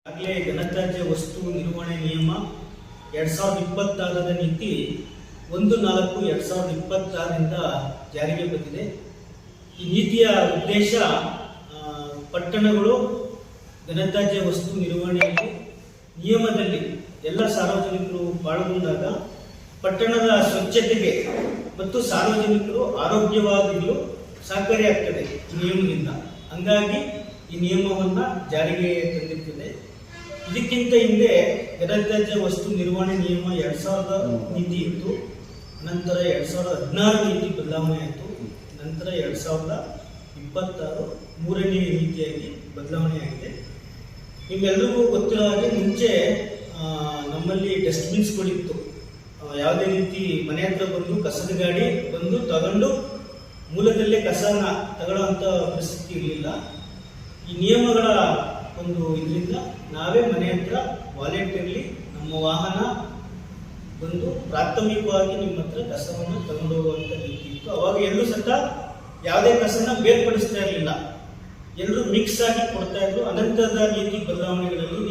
ಆಗಲೇ ಘನತ್ಯಾಜ್ಯ ವಸ್ತು ನಿರ್ವಹಣೆ ನಿಯಮ 2026 ನೀತಿ 1/4/2026 ಜಾರಿಗೆ ಬಂದಿದೆ. ಈ ನೀತಿಯ ಉದ್ದೇಶ ಪಟ್ಟಣಗಳು ಘನತ್ಯಾಜ್ಯ ವಸ್ತು ನಿರ್ವಹಣೆಯಲ್ಲಿ ನಿಯಮದಲ್ಲಿ ಎಲ್ಲ ಸಾರ್ವಜನಿಕರು ಪಾಲ್ಗೊಂಡಾಗ ಪಟ್ಟಣದ ಸ್ವಚ್ಛತೆಗೆ ಮತ್ತು ಸಾರ್ವಜನಿಕರು ಆರೋಗ್ಯವಾಗಿರಲು ಸಹಕಾರಿಯಾಗ್ತದೆ ಈ ನಿಯಮದಿಂದ. ಹಂಗಾಗಿ ಈ ನಿಯಮವನ್ನು ಜಾರಿಗೆ ತಂದಿರ್ತದೆ. ಇದಕ್ಕಿಂತ ಹಿಂದೆ ಘನತ್ಯಾಜ್ಯ ವಸ್ತು ನಿರ್ವಹಣೆ ನಿಯಮ 2000 ನೀತಿ ಇತ್ತು. ನಂತರ 2016 ನೀತಿ ಬದಲಾವಣೆ ಆಯಿತು. ನಂತರ 2026 ಮೂರನೇ ನೀತಿಯಾಗಿ ಬದಲಾವಣೆ ಆಗಿದೆ. ನಿಮ್ಮೆಲ್ಲರಿಗೂ ಗೊತ್ತಿರೋ ಹಾಗೆ ಮುಂಚೆ ನಮ್ಮಲ್ಲಿ ಡಸ್ಟ್ಬಿನ್ಸ್ಗಳಿತ್ತು. ಯಾವುದೇ ರೀತಿ ಮನೆ ಹತ್ರ ಬಂದು ಕಸದ ಗಾಡಿ ಬಂದು ತಗೊಂಡು ಮೂಲದಲ್ಲೇ ಕಸನ ತಗೊಳ್ಳುವಂಥ ಪರಿಸ್ಥಿತಿ ಇರಲಿಲ್ಲ. ಈ ನಿಯಮಗಳ ಒಂದು ಇದರಿಂದ ನಾವೇ ಮನೆ ಹತ್ರ ವಾಲೆಂಟಿಯರ್ಲಿ ನಮ್ಮ ವಾಹನ ಬಂದು ಪ್ರಾಥಮಿಕವಾಗಿ ನಿಮ್ಮ ಹತ್ರ ಕಸವನ್ನು ತಗೊಂಡು ಹೋಗುವಂಥ ನೀತಿ ಇತ್ತು. ಅವಾಗ ಎಲ್ಲರೂ ಸತ ಯಾವುದೇ ಕಸನ ಬೇರ್ಪಡಿಸ್ತಾ ಇರಲಿಲ್ಲ, ಎಲ್ಲರೂ ಮಿಕ್ಸ್ ಆಗಿ ಕೊಡ್ತಾ ಇದ್ರು. ಅನಂತರದ ನೀತಿ ಬದಲಾವಣೆಗಳಲ್ಲಿ